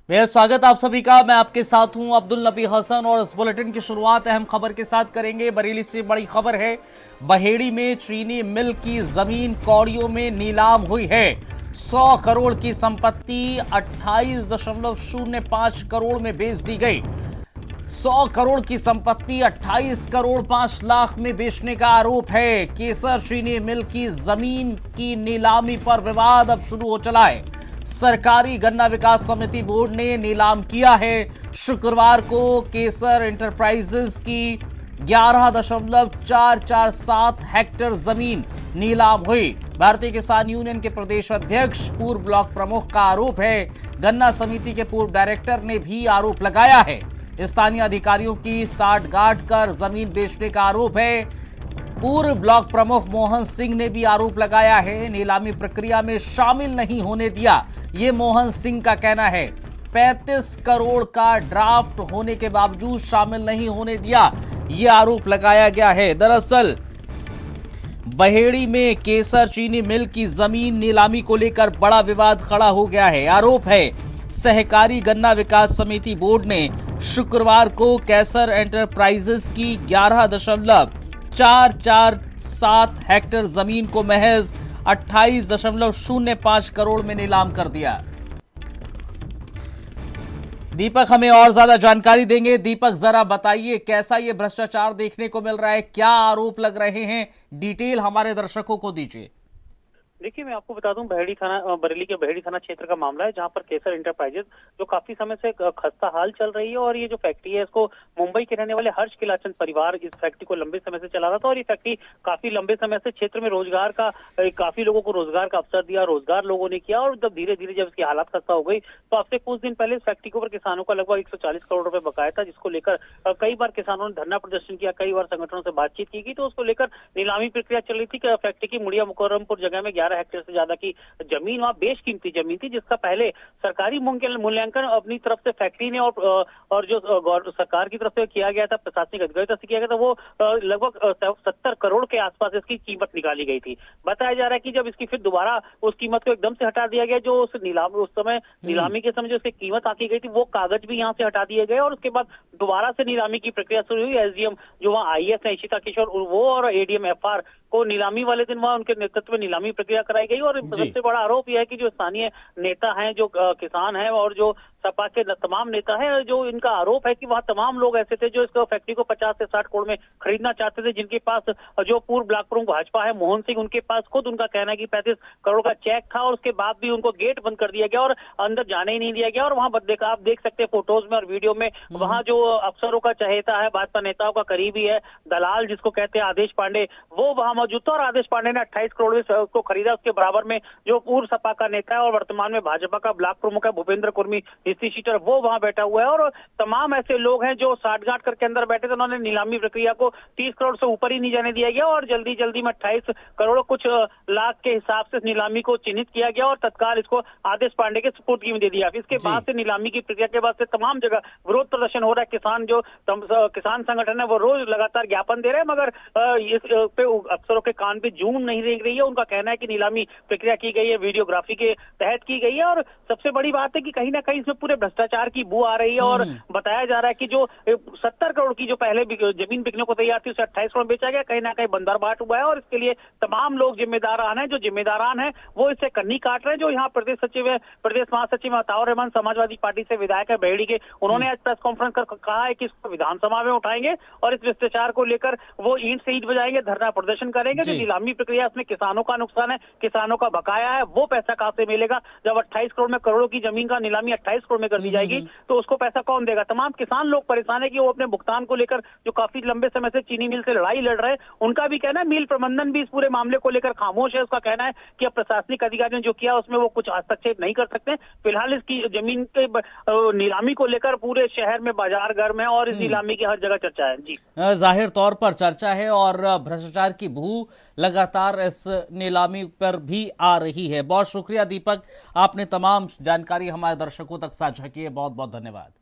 मेरा स्वागत आप सभी का। मैं आपके साथ हूं अब्दुल नबी हसन और इस बुलेटिन की शुरुआत अहम खबर के साथ करेंगे। बरेली से बड़ी खबर है। बहेड़ी में चीनी मिल की जमीन कौड़ियों में नीलाम हुई है। 100 करोड़ की संपत्ति 28.05 करोड़ में बेच दी गई। 100 करोड़ की संपत्ति 28 करोड़ 5 लाख में बेचने का आरोप है। केसर चीनी मिल की जमीन की नीलामी पर विवाद अब शुरू हो चला है। सरकारी गन्ना विकास समिति बोर्ड ने नीलाम किया है। शुक्रवार को केसर एंटरप्राइजेस की 11.447 हेक्टेयर जमीन नीलाम हुई। भारतीय किसान यूनियन के प्रदेश अध्यक्ष पूर्व ब्लॉक प्रमुख का आरोप है। गन्ना समिति के पूर्व डायरेक्टर ने भी आरोप लगाया है। स्थानीय अधिकारियों की साठगांठ कर जमीन बेचने का आरोप है। पूर्व ब्लॉक प्रमुख मोहन सिंह ने भी आरोप लगाया है। नीलामी प्रक्रिया में शामिल नहीं होने दिया, ये मोहन सिंह का कहना है। 35 करोड़ का ड्राफ्ट होने के बावजूद शामिल नहीं होने दिया, ये आरोप लगाया गया है। दरअसल बहेड़ी में केसर चीनी मिल की जमीन नीलामी को लेकर बड़ा विवाद खड़ा हो गया है। आरोप है सहकारी गन्ना विकास समिति बोर्ड ने शुक्रवार को केसर एंटरप्राइजेस की 11.447 हेक्टेयर जमीन को महज 28.05 करोड़ में नीलाम कर दिया। दीपक हमें और ज्यादा जानकारी देंगे। दीपक जरा बताइए कैसा ये भ्रष्टाचार देखने को मिल रहा है, क्या आरोप लग रहे हैं, डिटेल हमारे दर्शकों को दीजिए। देखिए, मैं आपको बता दूं, बरेली के बहेड़ी थाना क्षेत्र का मामला है, जहां पर केसर एंटरप्राइजेज जो काफी समय से खस्ता हाल चल रही है। और ये जो फैक्ट्री है, इसको मुंबई के रहने वाले हर्ष किलाचंद परिवार इस फैक्ट्री को लंबे समय से चला रहा था। और ये फैक्ट्री काफी लंबे समय से क्षेत्र में रोजगार का, काफी लोगों को रोजगार का अवसर दिया, रोजगार लोगों ने किया। और जब धीरे धीरे जब इसकी हालत खस्ता हो गई, तो अब से कुछ दिन पहले इस फैक्ट्री के ऊपर किसानों का लगभग 140 करोड़ रुपए बकाया था, जिसको लेकर कई बार किसानों ने धरना प्रदर्शन किया, कई बार संगठनों से बातचीत की गई। तो उसको लेकर नीलामी प्रक्रिया चल रही थी कि फैक्ट्री की मुड़िया मुकर्रमपुर जगह में 11 हेक्टेयर से ज्यादा की जमीन, वहां बेशकीमती जमीन थी, जिसका पहले सरकारी मूल्यांकन अपनी तरफ से फैक्ट्री ने और जो सरकार की तरफ से किया गया था, प्रशासनिक अधिकारी तरफ से किया गया था, वो लगभग 70 करोड़ के आसपास इसकी कीमत निकाली गई थी। बताया जा रहा है कि जब इसकी फिर दोबारा उस कीमत को एकदम से हटा दिया गया, जो उस समय नीलामी के समय जो उसकी कीमत आकी गई थी, वो कागज भी यहाँ से हटा दिए गए। और उसके बाद दोबारा से नीलामी की प्रक्रिया शुरू हुई। एसडीएम जो वहाँ आईएएस है इशिता किशोर, वो और एडीएम एफआर को नीलामी वाले दिन वहां उनके नेतृत्व में नीलामी प्रक्रिया कराई गई। और सबसे बड़ा आरोप यह है कि जो स्थानीय नेता हैं, जो किसान हैं और जो सपा के तमाम नेता हैं, जो इनका आरोप है कि वहां तमाम लोग ऐसे थे जो इस फैक्ट्री को 50 से 60 करोड़ में खरीदना चाहते थे, जिनके पास जो पूर्व ब्लॉक प्रमुख भाजपा है मोहन सिंह, उनके पास खुद उनका कहना है कि 35 करोड़ का चेक था। और उसके बाद भी उनको गेट बंद कर दिया गया और अंदर जाने ही नहीं दिया गया। और वहां आप देख सकते हैं फोटोज में और वीडियो में, वहां जो अफसरों का चहेता है, भाजपा नेताओं का करीबी है, दलाल जिसको कहते हैं आदेश पांडे, वो वहां मौजूद था। और आदेश पांडे ने 28 करोड़ में उसको खरीदा। उसके बराबर में जो पूर्व सपा का नेता है और वर्तमान में भाजपा का ब्लॉक प्रमुख है भूपेंद्र कुर्मी हिस्ट्री शीटर, वो वहां बैठा हुआ है। और तमाम ऐसे लोग हैं जो साठगांठ करके अंदर बैठे थे। उन्होंने नीलामी प्रक्रिया को 30 करोड़ से ऊपर ही नहीं जाने दिया गया और जल्दी जल्दी में 28 करोड़ कुछ लाख के हिसाब से नीलामी को चिन्हित किया गया और तत्काल इसको आदेश पांडे के सुपुर्दगी में दे दिया। इसके बाद से नीलामी की प्रक्रिया के बाद से तमाम जगह विरोध प्रदर्शन हो रहा है। किसान संगठन है वो रोज लगातार ज्ञापन दे रहे हैं, मगर इस पे अफसरों के कान पे जून नहीं देख रही है। उनका कहना है कि नीलामी प्रक्रिया की गई है, वीडियोग्राफी के तहत की गई है। और सबसे बड़ी बात है कि कहीं ना कहीं इसमें पूरे भ्रष्टाचार की बू आ रही है। और बताया जा रहा है कि जो 70 करोड़ की जो पहले जमीन बिकने को तैयार थी, उसे 28 करोड़ बेचा गया। कहीं ना कहीं बंदरबाट हुआ है और इसके लिए तमाम लोग जिम्मेदारान हैं। जो जिम्मेदारान हैं वो इससे कन्नी काट रहे हैं। जो यहाँ प्रदेश सचिव है, प्रदेश महासचिव अताउर रहमान, समाजवादी पार्टी से विधायक है बहेड़ी के, उन्होंने आज प्रेस कॉन्फ्रेंस कर कहा है कि इसको विधानसभा में उठाएंगे और इस भ्रष्टाचार को लेकर वो ईंट से ईंट बजाएंगे, धरना प्रदर्शन करेंगे। जो नीलामी प्रक्रिया, उसमें किसानों का नुकसान है, किसानों का बकाया है, वो पैसा कहां से मिलेगा? जब 28 करोड़ में करोड़ों की जमीन का नीलामी 28 करोड़ में कर दी जाएगी, तो उसको पैसा कौन देगा? तमाम किसान लोग परेशान है कि वो अपने भुगतान को लेकर, जो काफी लंबे समय से चीनी मिल से लड़ाई लड़ रहे हैं, उनका भी कहना है, मिल प्रबंधन भी इस पूरे मामले को लेकर खामोश है। उसका कहना है कि अब प्रशासनिक अधिकारियों ने जो किया उसमें वो कुछ हस्तक्षेप नहीं कर सकते। फिलहाल इसकी जमीन के नीलामी को लेकर पूरे शहर में, बाजार गर्म है और इस नीलामी की हर जगह चर्चा है। जी, जाहिर तौर पर चर्चा है और भ्रष्टाचार की भू लगातार इस नीलामी पर भी आ रही है। बहुत शुक्रिया दीपक, आपने तमाम जानकारी हमारे दर्शकों तक साझा की है। बहुत बहुत धन्यवाद।